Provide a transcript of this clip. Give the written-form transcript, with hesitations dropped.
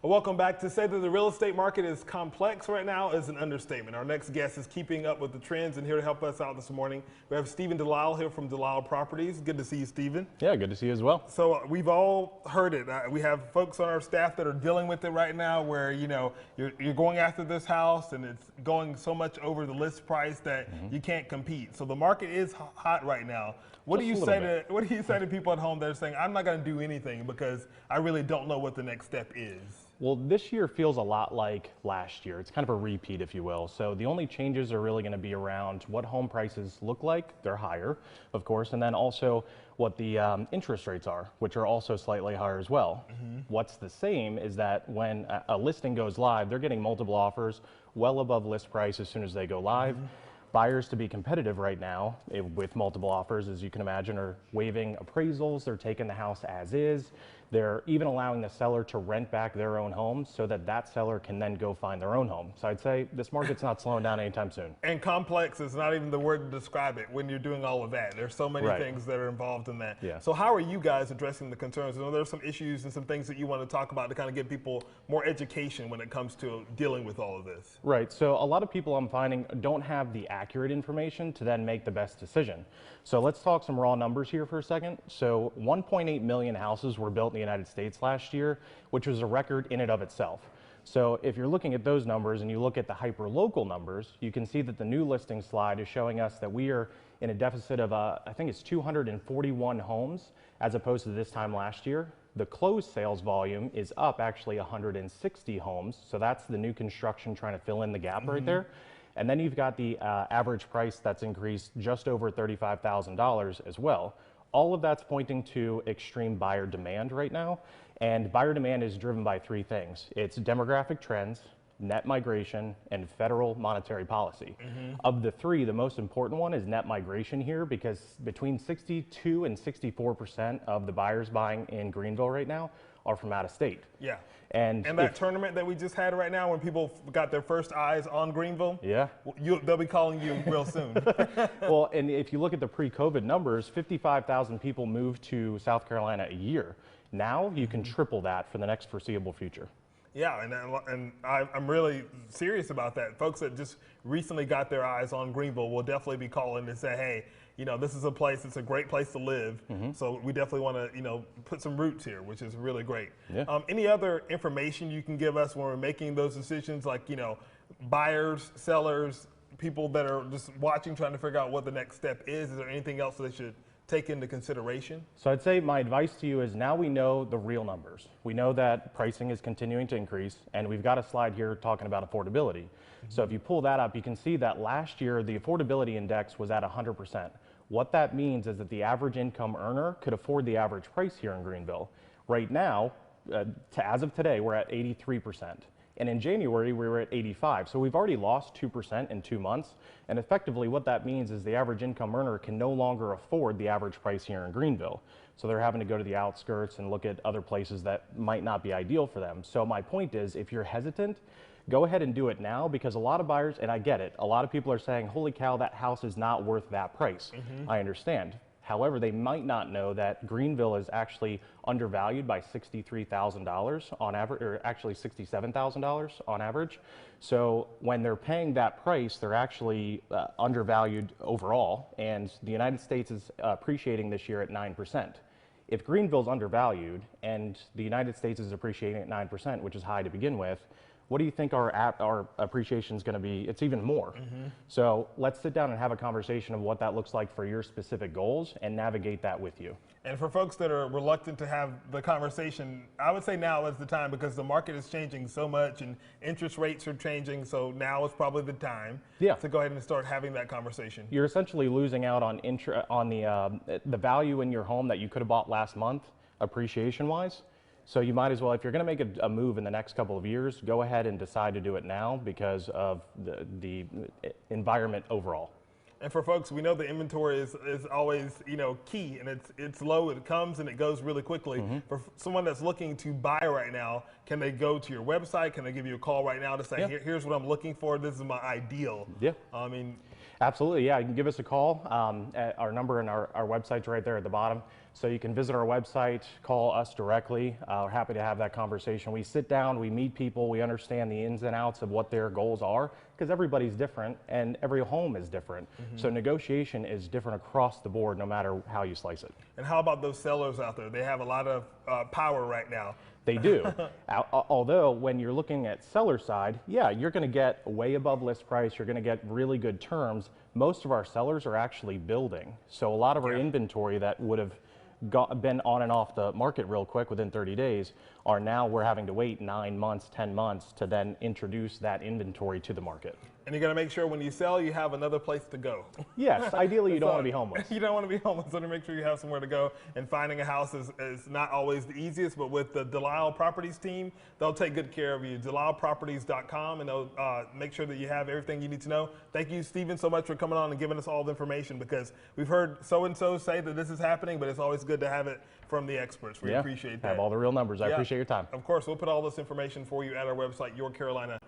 Welcome back. To say that the real estate market is complex right now is an understatement. Our next guest is keeping up with the trends, and here to help us out this morning, we have Steven DeLisle here from DeLisle Properties. Good to see you, Steven. Yeah, good to see you as well. So we've all heard it. We have folks on our staff that are dealing with it right now where, you know, you're going after this house and it's going so much over the list price that you can't compete. So the market is hot right now. What do you say to people at home that are saying, I'm not going to do anything because I really don't know what the next step is? Well, this year feels a lot like last year. It's kind of a repeat, if you will. So the only changes are really going to be around what home prices look like. They're higher, of course, and then also what the interest rates are, which are also slightly higher as well. What's the same is that when a listing goes live, they're getting multiple offers well above list price as soon as they go live. Buyers, to be competitive right now with multiple offers, as you can imagine, are waiving appraisals. They're taking the house as is. They're even allowing the seller to rent back their own home so that that seller can then go find their own home. So I'd say this market's not slowing down anytime soon. And complex is not even the word to describe it when you're doing all of that. There's so many things that are involved in that. Yeah. So how are you guys addressing the concerns? I know there's some issues and some things that you want to talk about to kind of give people more education when it comes to dealing with all of this. Right. So a lot of people I'm finding don't have the accurate information to then make the best decision. So let's talk some raw numbers here for a second. So 1.8 million houses were built in the United States last year, which was a record in and of itself. So if you're looking at those numbers and you look at the hyper-local numbers, you can see that the new listing slide is showing us that we are in a deficit of, I think it's 241 homes as opposed to this time last year. The closed sales volume is up actually 160 homes. So that's the new construction trying to fill in the gap right there. And then you've got the average price that's increased just over $35,000 as well. All of that's pointing to extreme buyer demand right now. And buyer demand is driven by three things. It's demographic trends, net migration, and federal monetary policy. Of the three, the most important one is net migration here, because between 62 and 64% of the buyers buying in Greenville right now are from out of state. Yeah. And that tournament that we just had right now, when people got their first eyes on Greenville, yeah, they'll be calling you real soon. Well, and if you look at the pre-COVID numbers, 55,000 people moved to South Carolina a year. Now you can triple that for the next foreseeable future. Yeah, and I'm really serious about that. Folks that just recently got their eyes on Greenville will definitely be calling to say, hey, you know, this is a place, it's a great place to live. So we definitely want to, you know, put some roots here, which is really great. Yeah. Any other information you can give us when we're making those decisions, like, you know, buyers, sellers, people that are just watching, trying to figure out what the next step is? Is there anything else they should take into consideration? So I'd say my advice to you is now we know the real numbers. We know that pricing is continuing to increase, and we've got a slide here talking about affordability. So if you pull that up, you can see that last year the affordability index was at 100%. What that means is that the average income earner could afford the average price here in Greenville. Right now, as of today, we're at 83%. And in January, we were at 85. So we've already lost 2% in 2 months. And effectively what that means is the average income earner can no longer afford the average price here in Greenville. So they're having to go to the outskirts and look at other places that might not be ideal for them. So my point is, if you're hesitant, go ahead and do it now, because a lot of buyers, and I get it, a lot of people are saying, holy cow, that house is not worth that price. I understand. However, they might not know that Greenville is actually undervalued by $63,000 on average, or actually $67,000 on average. So when they're paying that price, they're actually undervalued overall, and the United States is appreciating this year at 9%. If Greenville's undervalued and the United States is appreciating at 9%, which is high to begin with, what do you think our appreciation is going to be? It's even more. So let's sit down and have a conversation of what that looks like for your specific goals and navigate that with you. And for folks that are reluctant to have the conversation, I would say now is the time, because the market is changing so much and interest rates are changing. So now is probably the time to go ahead and start having that conversation. You're essentially losing out on the value in your home that you could have bought last month, appreciation-wise. So you might as well, if you're going to make a move in the next couple of years, go ahead and decide to do it now because of the environment overall. And for folks, we know the inventory is always, you know, key, and it's low, it comes and it goes really quickly. For someone that's looking to buy right now, can they go to your website? Can they give you a call right now to say, here's what I'm looking for, this is my ideal? I mean, absolutely, yeah. You can give us a call. Our number and our website's right there at the bottom. So you can visit our website, call us directly. We're happy to have that conversation. We sit down, we meet people, we understand the ins and outs of what their goals are, because everybody's different and every home is different. So negotiation is different across the board, no matter how you slice it. And how about those sellers out there? They have a lot of power right now. They do. Although when you're looking at seller side, yeah, you're going to get way above list price. You're going to get really good terms. Most of our sellers are actually building. So a lot of our inventory that would have been on and off the market real quick within 30 days are now we're having to wait 9 months, 10 months to then introduce that inventory to the market. And you got to make sure when you sell, you have another place to go. Yes, ideally you don't want to be homeless. You don't want to be homeless, so to make sure you have somewhere to go. And finding a house is not always the easiest, but with the DeLisle Properties team, they'll take good care of you. DeLisleProperties.com, and they'll make sure that you have everything you need to know. Thank you, Steven, so much for coming on and giving us all the information, because we've heard so-and-so say that this is happening, but it's always good to have it from the experts. We appreciate that. Have all the real numbers. I appreciate your time. Of course, we'll put all this information for you at our website, yourcarolina.tv.